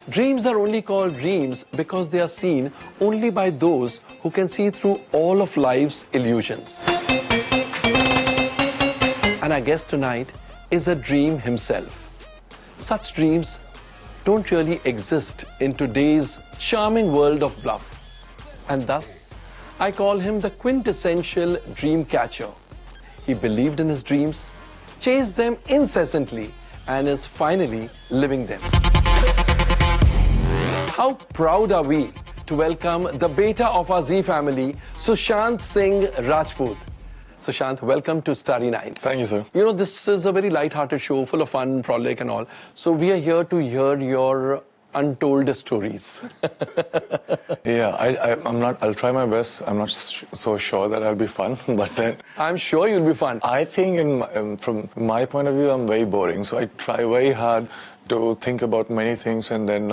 Dreams are only called dreams because they are seen only by those who can see through all of life's illusions. And our guest tonight is a dream himself. Such dreams don't really exist in today's charming world of bluff. And thus, I call him the quintessential dream catcher. He believed in his dreams, chased them incessantly, and is finally living them. How proud are we to welcome the beta of our Z family, Sushant Singh Rajput. Sushant, welcome to Starry Nights. Thank you, sir. You know, this is a very light-hearted show, full of fun, frolic and all. So we are here to hear your untold stories. Yeah, I'll try my best. I'm not so sure that I'll be fun, but then... I'm sure you'll be fun. I think from my point of view, I'm very boring. So I try very hard to think about many things and then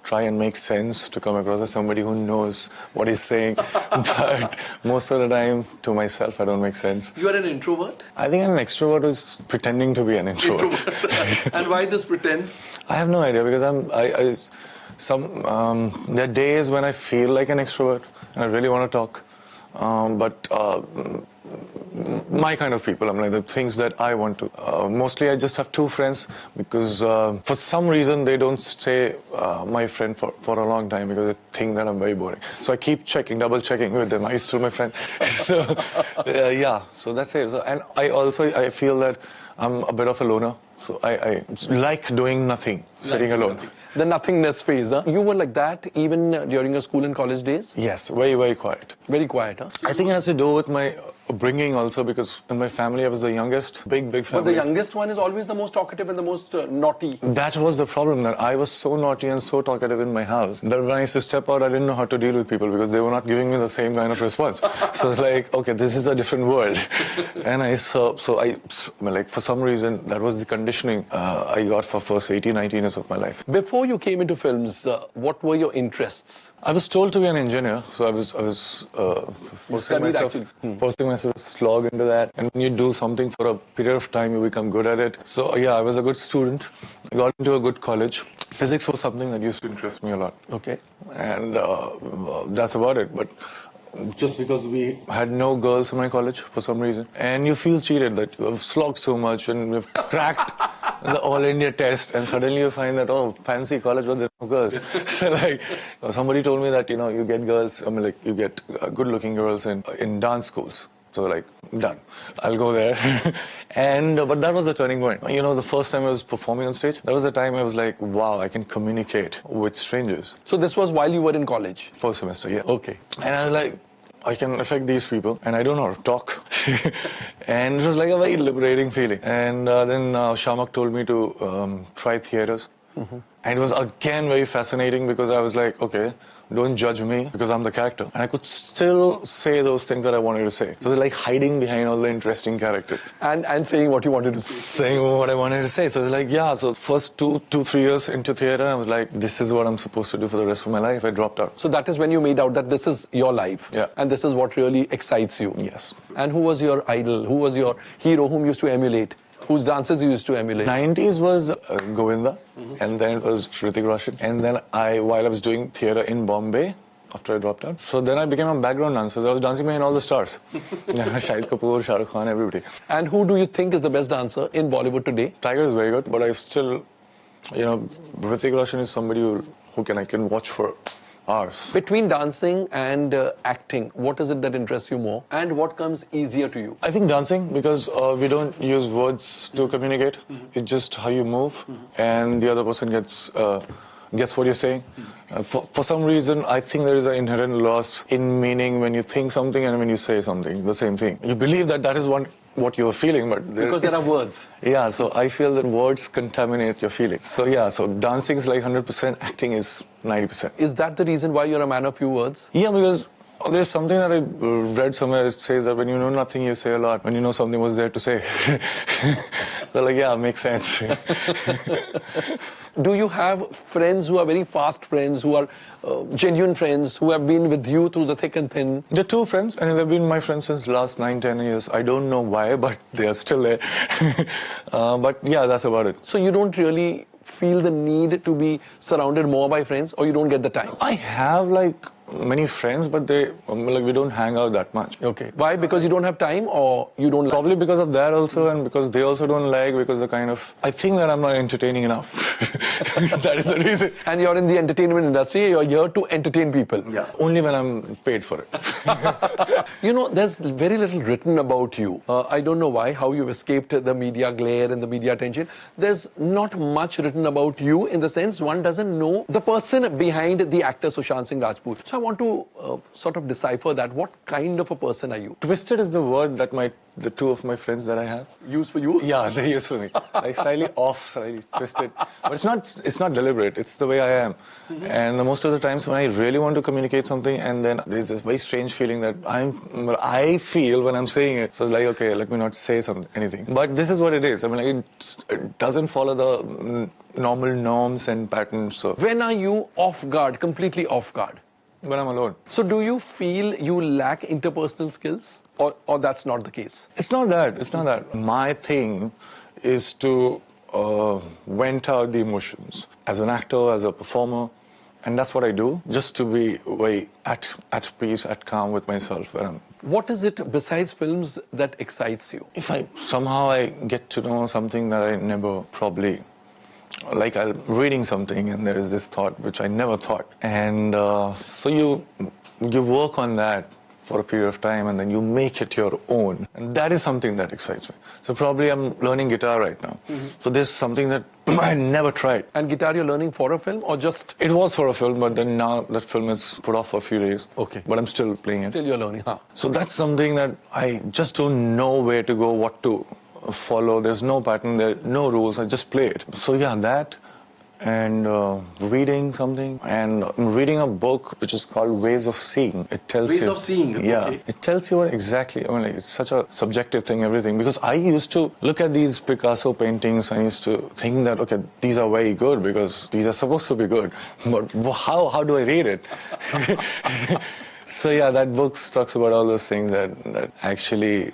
try and make sense to come across as somebody who knows what he's saying. But most of the time, to myself, I don't make sense. You are an introvert? I think an extrovert who's pretending to be an introvert. And why this pretense? I have no idea, because there are days when I feel like an extrovert and I really want to talk. My kind of people, I'm like the things that I want to. Mostly I just have two friends because for some reason they don't stay my friend for a long time because they think that I'm very boring. So I keep double checking with them. Are you still my friend? So yeah, so that's it. So, and I feel that I'm a bit of a loner. So I like doing nothing, sitting alone. The nothingness phase, huh? You were like that even during your school and college days? Yes, very, very quiet. Very quiet, huh? I think it has to do with my upbringing also, because in my family I was the youngest, big family. But the youngest one is always the most talkative and the most naughty. That was the problem, that I was so naughty and so talkative in my house that when I used to step out, I didn't know how to deal with people because they were not giving me the same kind of response. So it's like, okay, this is a different world. And for some reason, that was the conditioning I got for first 18, 19 years of my life. Before you came into films, what were your interests? I was told to be an engineer, so I was forcing myself to slog into that. And when you do something for a period of time, you become good at it. So yeah, I was a good student. I got into a good college. Physics was something that used to interest me a lot. Okay. And that's about it. But just because we had no girls in my college for some reason, and you feel cheated that you have slogged so much and you've cracked the All India test, and suddenly you find that, oh, fancy college, but there's no girls. So like, somebody told me that, you get girls, you get good-looking girls in dance schools. So like, done. I'll go there. But that was the turning point. The first time I was performing on stage, that was the time I was like, wow, I can communicate with strangers. So this was while you were in college? First semester, yeah. Okay. And I was like, I can affect these people, and I don't know how to talk. And it was like a very liberating feeling. And then Shamak told me to try theatres. Mm-hmm. And it was again very fascinating because I was like, okay, don't judge me because I'm the character. And I could still say those things that I wanted to say. So it was like hiding behind all the interesting characters. And saying what you wanted to say. Saying what I wanted to say. So it was like, yeah, so first 2-3 years into theatre, I was like, this is what I'm supposed to do for the rest of my life. I dropped out. So that is when you made out that this is your life. Yeah. And this is what really excites you. Yes. And who was your idol? Who was your hero whom you used to emulate? Whose dances you used to emulate? 90s was Govinda, and then it was Hrithik Roshan. And then while I was doing theatre in Bombay, after I dropped out, so then I became a background dancer. I was dancing behind all the stars. Shahid Kapoor, Shah Rukh Khan, everybody. And who do you think is the best dancer in Bollywood today? Tiger is very good, but I still, Hrithik Roshan is somebody who I can watch for hours. Between dancing and acting, what is it that interests you more? And what comes easier to you? I think dancing, because we don't use words to communicate. Mm-hmm. It's just how you move, mm-hmm. and the other person gets what you're saying. Mm-hmm. For some reason, I think there is an inherent loss in meaning when you think something and when you say something, the same thing. You believe that is what you're feeling, but there are words. Yeah, so I feel that words contaminate your feelings. So yeah, so dancing is like 100%, acting is 90%. Is that the reason why you're a man of few words? Yeah, because there's something that I read somewhere. It says that when you know nothing, you say a lot. When you know something was there to say. So like, yeah, it makes sense. Do you have friends who are very fast friends, who are genuine friends, who have been with you through the thick and thin? There are two friends, and they've been my friends since the last 9-10 years. I don't know why, but they are still there. But yeah, that's about it. So you don't really feel the need to be surrounded more by friends, or you don't get the time? I have like many friends, but we don't hang out that much. Okay. Why? Because you don't have time, or you don't like? Probably because of that also, and because they also don't like, because I think that I'm not entertaining enough. That is the reason. And you're in the entertainment industry, you're here to entertain people. Yeah. Only when I'm paid for it. You know, there's very little written about you. I don't know why, how you've escaped the media glare and the media attention. There's not much written about you, in the sense one doesn't know the person behind the actor Sushant Singh Rajput. So I want to sort of decipher that. What kind of a person are you? Twisted is the word that the two of my friends that I have Use for you? Yeah, they use for me. Like slightly off, slightly twisted. But it's not deliberate. It's the way I am. And most of the times when I really want to communicate something, and then there's this very strange feeling that I feel when I'm saying it. So it's like, okay, let me not say anything. But this is what it is. I mean, like, it doesn't follow the normal norms and patterns. So When are you off guard, completely off guard? when I'm alone. So do you feel you lack interpersonal skills, or that's not the case? It's not that. My thing is to vent out the emotions as an actor, as a performer, and that's what I do, just to be way at peace, at calm with myself. What is it besides films that excites you? If somehow I get to know something that I never probably, like I'm reading something and there is this thought which I never thought, and so you work on that for a period of time, and then you make it your own. And that is something that excites me. So probably I'm learning guitar right now. So there's something that I never tried. And guitar you're learning for a film, or just? It was for a film, but then now that film is put off for a few days. Okay. But I'm still playing it. Still you're learning, huh? So that's something that I just don't know where to go, what to follow. There's no pattern, there are no rules. I just play it. So yeah, that. And reading something, and I'm reading a book which is called Ways of Seeing. It tells Ways you, of Seeing, yeah, okay. It tells you what exactly. I mean, like, it's such a subjective thing, everything. Because I used to look at these Picasso paintings, I used to think that, okay, these are very good because these are supposed to be good. But how do I read it? So yeah, that book talks about all those things that actually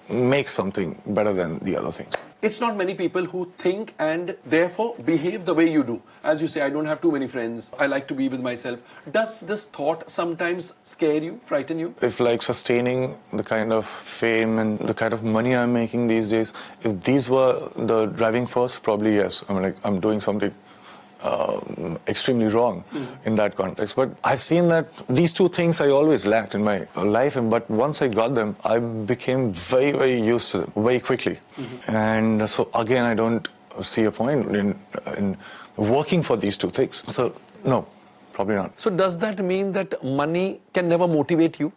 make something better than the other things. It's not many people who think and therefore behave the way you do. As you say, I don't have too many friends. I like to be with myself. Does this thought sometimes scare you, frighten you? If like sustaining the kind of fame and the kind of money I'm making these days, if these were the driving force, probably yes. I mean, like, I'm doing something extremely wrong in that context. But I've seen that these two things I always lacked in my life, but once I got them, I became very, very used to them very quickly. And so again, I don't see a point in working for these two things. So no, probably not. So does that mean that money can never motivate you?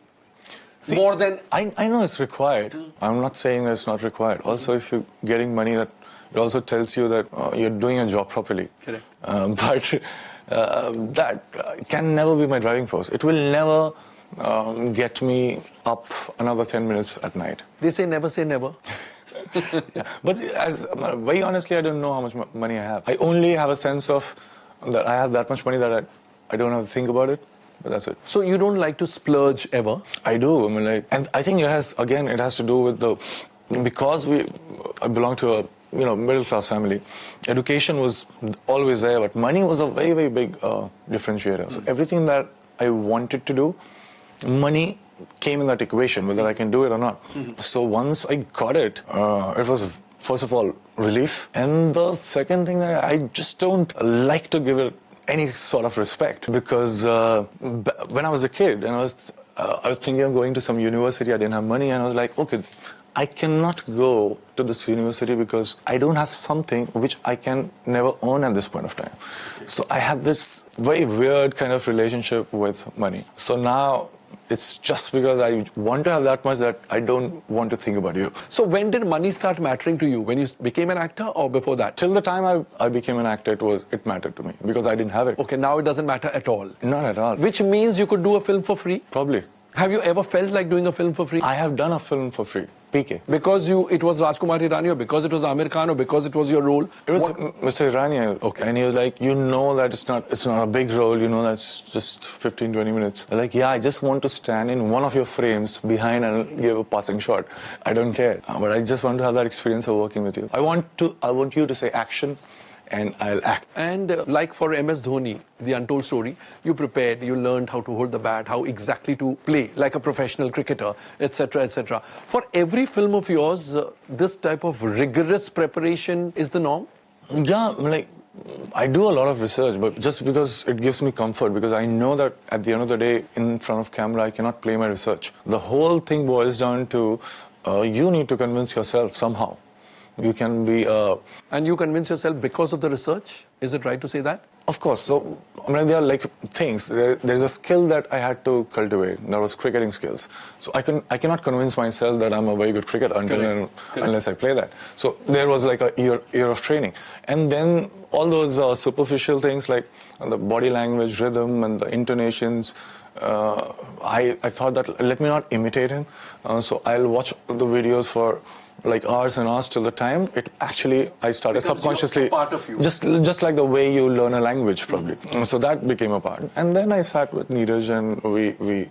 See, more than... I know it's required. I'm not saying that it's not required. Also, if you're getting money, that it also tells you that you're doing a job properly. Correct. But that can never be my driving force. It will never get me up another 10 minutes at night. They say never say never. Yeah. But very honestly, I don't know how much money I have. I only have a sense of that I have that much money that I don't have to think about it. But that's it. So you don't like to splurge ever? I do. I mean, like, and I think it has to do with because I belong to a middle class family. Education was always there, but money was a very, very big differentiator. So everything that I wanted to do, money came in that equation, whether I can do it or not. So once I got it, it was first of all relief, and the second thing that I just don't like to give it any sort of respect, because when I was a kid and I was thinking of going to some university, I didn't have money, and I was like, okay, I cannot go to this university because I don't have something which I can never own at this point of time. So I had this very weird kind of relationship with money. So now it's just because I want to have that much that I don't want to think about you. So when did money start mattering to you? When you became an actor, or before that? Till the time I became an actor, it mattered to me because I didn't have it. Okay, now it doesn't matter at all. Not at all. Which means you could do a film for free? Probably. Have you ever felt like doing a film for free? I have done a film for free. PK. Because it was Rajkumar Hirani, or because it was Amir Khan, or because it was your role? It was Mr. Hirani. Okay. And he was like, that it's not a big role, that's just 15, 20 minutes. I'm like, yeah, I just want to stand in one of your frames behind and give a passing shot. I don't care. But I just want to have that experience of working with you. I want you to say action, and I'll act. And like for MS Dhoni, the Untold story, you prepared, you learned how to hold the bat, how exactly to play like a professional cricketer, etc., etc. For every film of yours, this type of rigorous preparation is the norm? Yeah, like, I do a lot of research, but just because it gives me comfort, because I know that at the end of the day, in front of camera, I cannot play my research. The whole thing boils down to you need to convince yourself somehow. You can be... And you convince yourself because of the research? Is it right to say that? Of course. So, I mean, there are like things. There's a skill that I had to cultivate. That was cricketing skills. So I cannot convince myself that I'm a very good cricketer unless I play that. So there was like a year of training. And then all those superficial things like the body language, rhythm, and the intonations, I thought that let me not imitate him. So I'll watch the videos for like hours and hours till the time it actually I started subconsciously part of you. just like the way you learn a language probably. So that became a part. And then I sat with Neeraj and we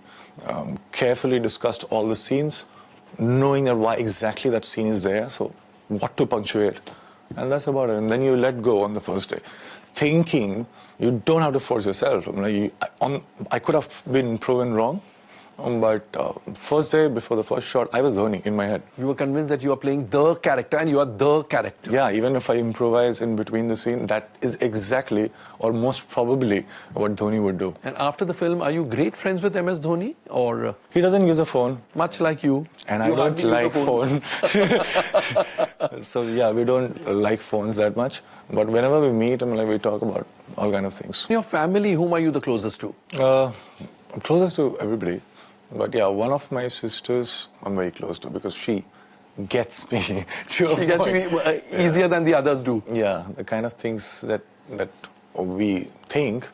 carefully discussed all the scenes, knowing that why exactly that scene is there, so what to punctuate. And that's about it. And then you let go on the first day, thinking you don't have to force yourself. I could have been proven wrong, but first day before the first shot, I was Dhoni in my head. You were convinced that you are playing the character and you are the character. Yeah, even if I improvise in between the scene, that is exactly or most probably what Dhoni would do. And after the film, are you great friends with MS Dhoni? Or he doesn't use a phone. Much like you. And I don't like phone. So yeah, we don't like phones that much. But whenever we meet, we talk about all kind of things. Your family, whom are you the closest to? I'm closest to everybody. But yeah, one of my sisters I'm very close to because she gets me to a She gets me easier than the others do. Yeah, the kind of things that we think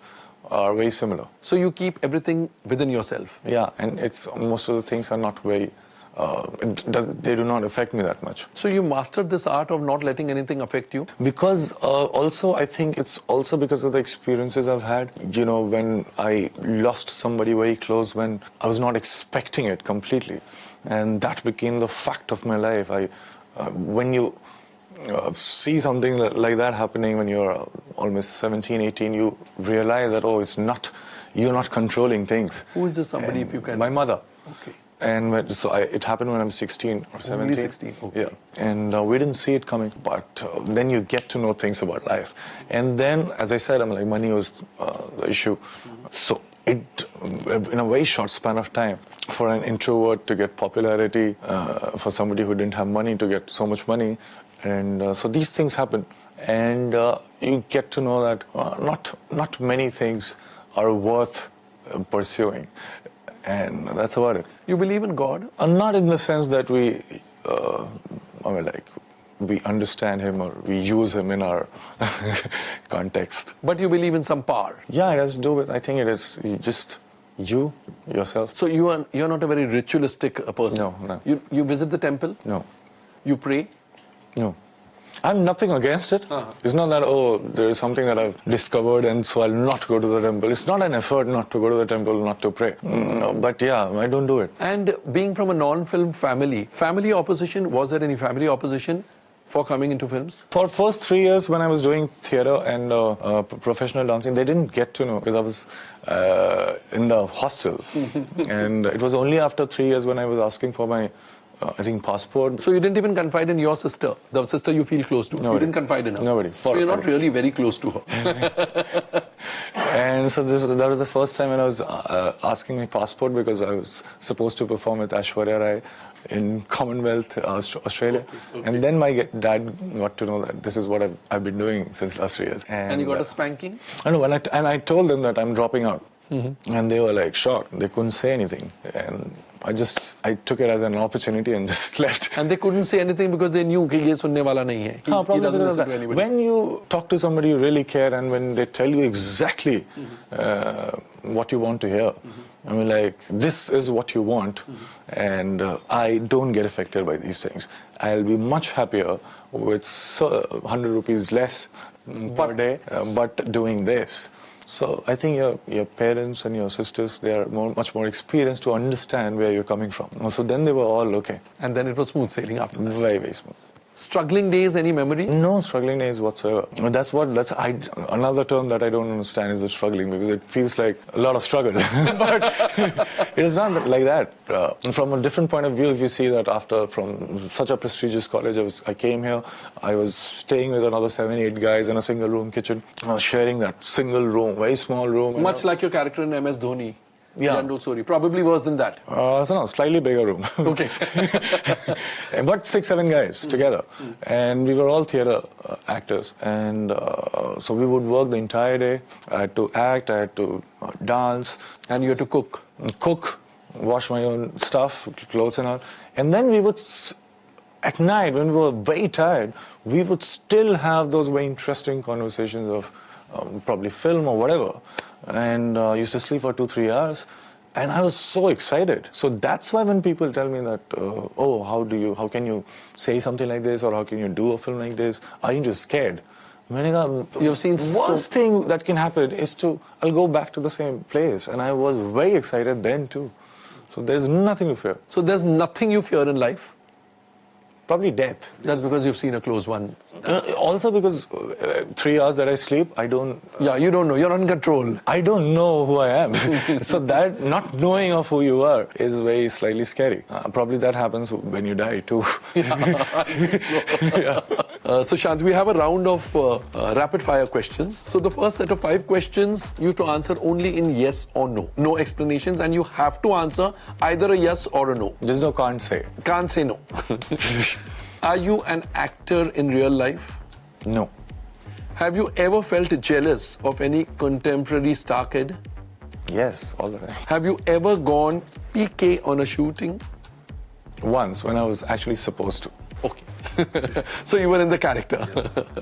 are very similar. So you keep everything within yourself? Yeah, and it's most of the things are not very... they do not affect me that much. So you mastered this art of not letting anything affect you? Because also I think it's also because of the experiences I've had. You know, when I lost somebody very close, when I was not expecting it completely. And that became the fact of my life. When you see something like that happening when you're almost 17, 18, you realize that, oh, you're not controlling things. Who is this somebody, if you can? My mother. Okay. And it happened when I was 16 or 17. Only 16, okay. Yeah. And we didn't see it coming, but then you get to know things about life. And then, as I said, money was the issue. So in a very short span of time, for an introvert to get popularity, for somebody who didn't have money to get so much money, and so these things happen. And you get to know that not many things are worth pursuing. And that's about it. You believe in God? Not in the sense that we understand him or we use him in our context. But you believe in some power? Yeah, it has to do with, I think it is just you, yourself. So you're not a very ritualistic person? No. You visit the temple? No. You pray? No. I'm nothing against it. It's not that, there is something that I've discovered and so I'll not go to the temple. It's not an effort not to go to the temple, not to pray. But yeah, I don't do it. And being from a non-film family opposition, was there any family opposition for coming into films? For first 3 years when I was doing theatre and professional dancing, they didn't get to know because I was in the hostel. And it was only after 3 years when I was asking for my passport. So you didn't even confide in your sister, the sister you feel close to? Nobody. You didn't confide in her? Nobody. So you're not really very close to her? And so that was the first time when I was asking my passport because I was supposed to perform with Aishwarya Rai in Commonwealth, Australia. Okay. And then my dad got to know that this is what I've been doing since last 3 years. And you got a spanking? I know, and I told them that I'm dropping out. And they were like shocked. They couldn't say anything. And I took it as an opportunity and just left. And they couldn't say anything because they knew that he sunne wala nahi hai. He doesn't listen to anybody. When you talk to somebody you really care and when they tell you exactly what you want to hear, this is what you want, and I don't get affected by these things. I'll be much happier with 100 rupees less per day, but doing this. So I think your parents and your sisters, they are much more experienced to understand where you're coming from. So then they were all okay. And then it was smooth sailing after that. Very, very smooth. Struggling days, any memories? No struggling days whatsoever. Another term that I don't understand is the struggling, because it feels like a lot of struggle. But it is not like that. From a different point of view, if you see that from such a prestigious college, I came here, I was staying with another 7-8 guys in a single room kitchen. I was sharing that single room, very small room. Much like your character in MS Dhoni. Yeah. The Untold story. Probably worse than that. Slightly bigger room. Okay. But 6-7 guys together. And we were all theatre actors. And so we would work the entire day. I had to act, I had to dance. And you had to cook. Cook, wash my own stuff, clothes and all. And then we would, at night, when we were very tired, we would still have those very interesting conversations of probably film or whatever. And used to sleep for 2-3 hours, and I was so excited. So that's why when people tell me that, how can you say something like this, or how can you do a film like this? Are you just scared? You've seen worst thing that can happen is I'll go back to the same place, and I was very excited then too. So there's nothing to fear. So there's nothing you fear in life? Probably death. That's because you've seen a close one. Also because 3 hours that I sleep, I don't... Yeah, you don't know. You're in control. I don't know who I am. So that not knowing of who you are is very slightly scary. Probably that happens when you die too. Yeah. Sushant, we have a round of rapid fire questions. So the first set of 5 questions, you have to answer only in yes or no. No explanations, and you have to answer either a yes or a no. There's no can't say. Can't say no. Are you an actor in real life? No. Have you ever felt jealous of any contemporary star kid? Yes, all the time. Have you ever gone PK on a shooting? Once, when I was actually supposed to. Okay. So you were in the character.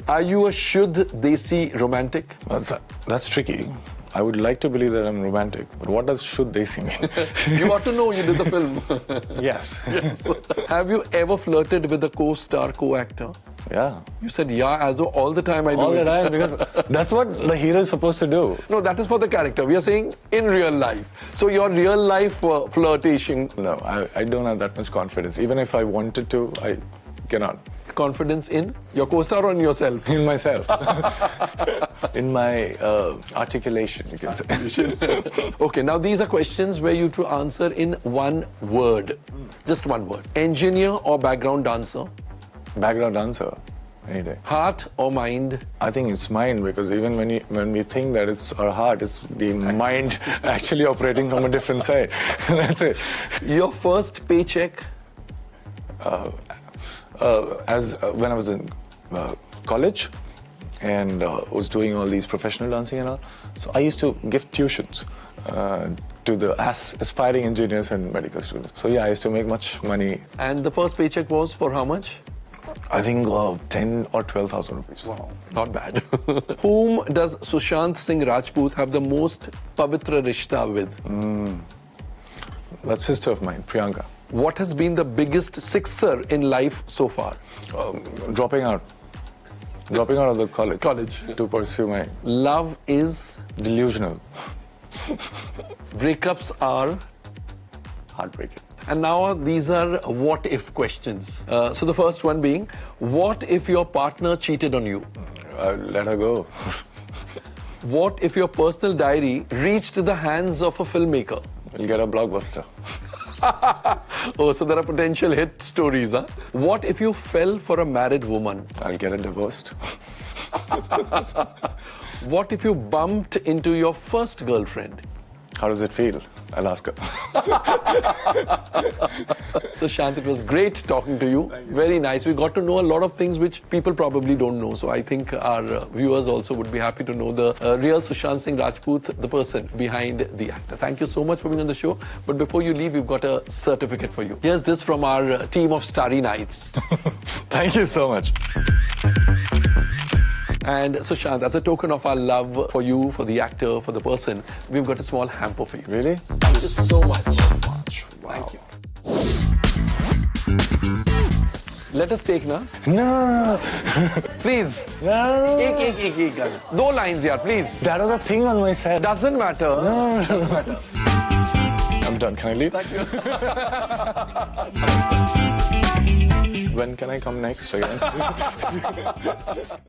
Are you a Shuddh Desi romantic? Well, that's tricky. I would like to believe that I'm romantic, but what does Shuddh Desi mean? You ought to know, you did the film. Yes. Yes. Have you ever flirted with a co-star, co-actor? Yeah. You said yeah, as though all the time I do all it. the time, because that's what the hero is supposed to do. No, that is for the character. We are saying in real life. So your real life flirtation. No, I don't have that much confidence. Even if I wanted to, I cannot. Confidence in your co-star or in yourself? In myself. In my articulation, you can say. Okay, now these are questions where you have to answer in one word. Just one word. Engineer or background dancer? Background dancer, any day. Heart or mind? I think it's mind, because even when we think that it's our heart, it's the mind actually operating from a different side. That's it. Your first paycheck? When I was in college and was doing all these professional dancing and all, so I used to give tuitions to the aspiring engineers and medical students. So yeah, I used to make much money. And the first paycheck was for how much? I think 10 or 12,000 rupees. Wow, not bad. Whom does Sushant Singh Rajput have the most pavitra rishta with? That sister of mine, Priyanka. What has been the biggest sixer in life so far? Dropping out of the college to pursue my... Love is? Delusional. Breakups are? Heartbreaking. And now these are what if questions. So the first one being, what if your partner cheated on you? Let her go. What if your personal diary reached the hands of a filmmaker? You'll get a blockbuster. Oh, so there are potential hit stories, huh? What if you fell for a married woman? I'll get her divorced. What if you bumped into your first girlfriend? How does it feel? I'll ask her. So Shant, it was great talking to you. Very nice. We got to know a lot of things which people probably don't know. So I think our viewers also would be happy to know the real Sushant Singh Rajput, the person behind the actor. Thank you so much for being on the show. But before you leave, we've got a certificate for you. Here's this from our team of Starry Nights. Thank you so much. And Sushant, as a token of our love for you, for the actor, for the person, we've got a small hamper for you. Really? Thank you so much. Wow. Thank you. Let us take now. No. Please. No. Ek. No lines here, please. That was a thing on my set. Doesn't matter. No. Doesn't matter. I'm done. Can I leave? Thank you. when can I come next again?